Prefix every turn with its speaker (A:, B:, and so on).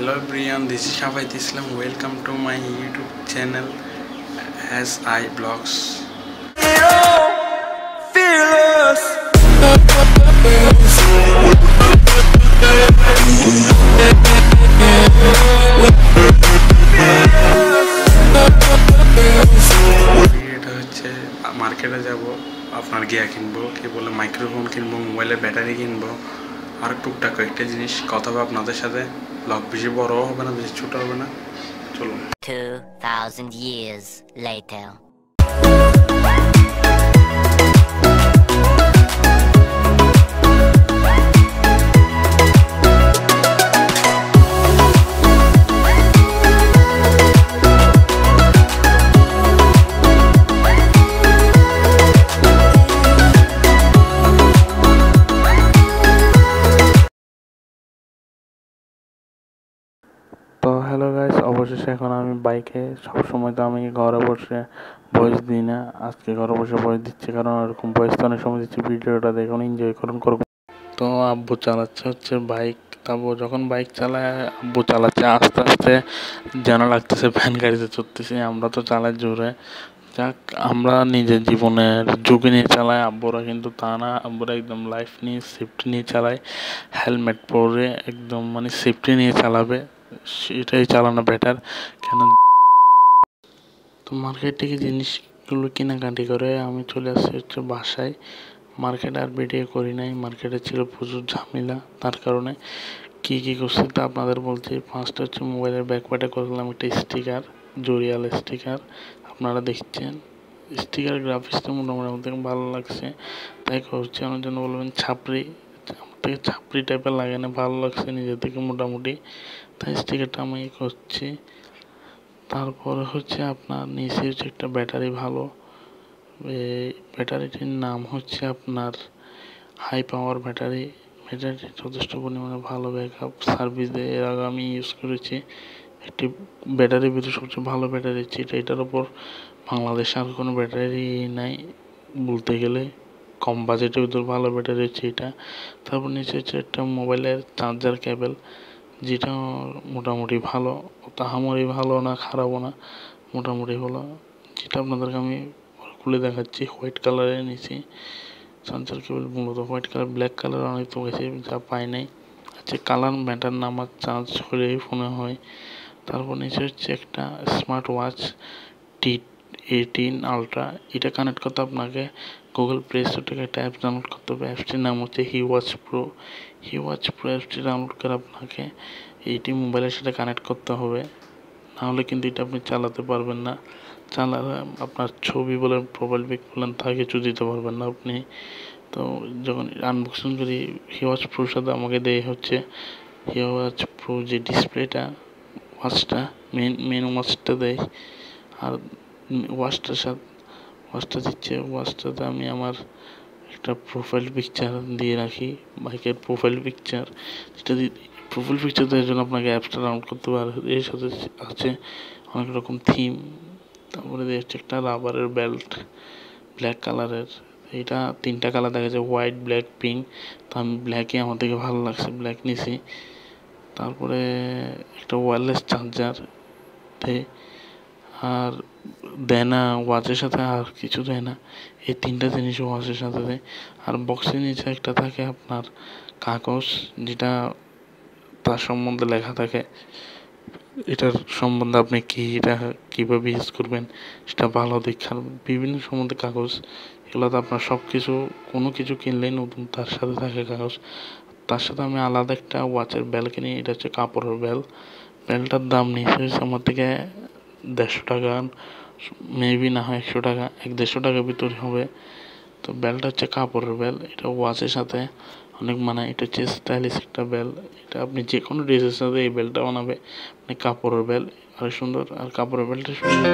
A: Hello everyone, this is Shafait Islam. Welcome to my YouTube channel SI Blogs. এটা হচ্ছে মার্কেটে যাব, আপনার গিয়া কিনবো, কি বলে মাইক্রোফোন কিনবো, মোবাইলের ব্যাটারি কিনবো, আর টুকটাক কয়েকটা জিনিস কথা হবে আপনাদের সাথে। ব্লগ বেশি বড় হবে না, বেশি ছোট হবে না। চলুন।
B: 2000 years later.
C: তো হ্যালো গাইস, অবশেষে এখন আমি বাইকে, সবসময় তো আমি ঘরে বসে ভয়েস দিই না, আজকে ঘরে বসে ভয়েস দিচ্ছি, কারণ এরকম ভয়েস তো অনেক সময় দিচ্ছি। ভিডিওটা দেখুন, এনজয় করুন। তো আব্বু চালাচ্ছে হচ্ছে বাইক। তারপর যখন বাইক চালায়, আব্বু চালাচ্ছে আস্তে আস্তে, যেন লাগতেছে ভ্যান গাড়িতে চড়তেছি। আমরা তো চালাই জোরে। যাক, আমরা নিজের জীবনের ঝুঁকি নিয়ে চালাই, আব্বুরা কিন্তু তা না। আব্বুরা একদম লাইফ নিয়ে, সেফটি নিয়ে চালায়। হেলমেট পরে একদম সেফটি নিয়ে চালাবে, সেটাই চালানো বেটার। কেন তো মার্কেট থেকে জিনিসগুলো কেনাকাটি করে আমি চলে আসছি হচ্ছে বাসায়। মার্কেটে আর ভিডিও করি নাই, মার্কেটে ছিল প্রচুর ঝামেলা। তার কারণে কী করছি তা আপনাদের বলছি। ফার্স্ট হচ্ছে মোবাইলের ব্যাকপ্যাটে করলাম একটা স্টিকার, জরিয়াল স্টিকার। আপনারা দেখছেন স্টিকার গ্রাফিক্সটা মোটামুটি আমাদের ভালো লাগছে, তাই করছি। আমার জন্য বলবেন ছাপড়ি, আমার থেকে ছাপড়ি টাইপের লাগে না, ভালো লাগছে নিজে থেকে মোটামুটি, তাই স্টিকারটা আমি করছি। তারপরে হচ্ছে আপনার নিচে হচ্ছে একটা ব্যাটারি ভালো, এই ব্যাটারিটির নাম হচ্ছে আপনার হাই পাওয়ার ব্যাটারি। ব্যাটারিটি যথেষ্ট পরিমাণে ভালো ব্যাকআপ সার্ভিস দেয়। এর আগে আমি ইউজ করেছি একটি ব্যাটারির ভিতরে সবচেয়ে ভালো ব্যাটারি হচ্ছে এটা। এটার ওপর বাংলাদেশে আর কোনো ব্যাটারি নাই বলতে গেলে, কম বাজেটের ভিতর ভালো ব্যাটারি হচ্ছে এটা। তারপর নিচে হচ্ছে একটা মোবাইলের চার্জার কেবল, যেটা মোটামুটি ভালো, তাহামরি ভালো না, খারাপও না, মোটামুটি ভালো। যেটা আপনাদেরকে আমি খুলে দেখাচ্ছি, হোয়াইট কালারের নিচে চার্জার কেবল, মূলত হোয়াইট কালার, ব্ল্যাক কালার অনেক তো গেছে, যা পাই নাই। আচ্ছা, কালার ম্যাটার না, আমার চার্জ হলেই ফোনে হয়। তারপর নিচে হচ্ছে একটা স্মার্ট ওয়াচ T18 আলট্রা। এটা কানেক্ট করতে আপনাকে গুগল প্লে স্টোর থেকে একটা অ্যাপ ডাউনলোড করতে হবে। অ্যাপসটির নাম হচ্ছে হিওয়াচ প্রো। হিওয়াচ প্রো অ্যাপসটি ডাউনলোড করে আপনাকে এইটি মোবাইলের সাথে কানেক্ট করতে হবে, নাহলে কিন্তু এটা আপনি চালাতে পারবেন না। চালালে আপনার ছবি বলেন, প্রোফাইল পিক বলেন, তা কিছু দিতে পারবেন না আপনি। তো যখন আনবক্সিং করি, হিওয়াচ প্রোর সাথে আমাকে দেয় হচ্ছে হিওয়াচ প্রো যে ডিসপ্লেটা, ওয়াচটা, মেন ওয়াচটা দেয়। আর ওয়াচটা দিচ্ছে, ওয়াচটাতে আমি আমার একটা প্রোফাইল পিকচার দিয়ে রাখি, বাইকের প্রোফাইল পিকচার। যেটা প্রোফাইল পিকচার দেওয়ার জন্য আপনাকে অ্যাপসটা ডাউনলোড করতে হবে। আর এর সাথে আছে অনেক রকম থিম। তারপরে হচ্ছে একটা রাবারের বেল্ট ব্ল্যাক কালারের। এটা 3টা কালার দেখা যায়, হোয়াইট, ব্ল্যাক, পিঙ্ক। তো আমি ব্ল্যাকই আমার থেকে ভালো লাগছে, ব্ল্যাক নিছি। তারপরে একটা ওয়্যারলেস চার্জার দেয়, আর দেয় না ওয়াচের সাথে, আর কিছু দেয় না। এই 3টা জিনিস ওয়াচের সাথে দেয়। আর বক্সের নিচে একটা থাকে আপনার কাগজ, যেটা তার সম্বন্ধে লেখা থাকে, এটার সম্বন্ধে আপনি এটা কীভাবে ইউজ করবেন সেটা ভালো দেখার বিভিন্ন সম্বন্ধে কাগজ। এগুলোতে আপনার সব কিছু, কোনো কিছু কিনলেই নতুন তার সাথে থাকে কাগজ। তার সাথে আমি আলাদা একটা ওয়াচের বেল কিনি, এটা হচ্ছে কাপড়ের বেল। বেলটার দাম নিয়েছে আমার থেকে 150 টাকা, মেবি না হয় 100 টাকা, 100-150 টাকার ভিতরে হবে। তো বেলটা হচ্ছে কাপড়ের বেল, এটা ওয়াচের সাথে অনেক মানায়। এটা হচ্ছে স্টাইলিশ একটা বেল, এটা আপনি যে কোনো ড্রেসের সাথে এই বেলটা বানাবে। কাপড়ের বেল আর সুন্দর, আর কাপড়ের বেলটা সুন্দর,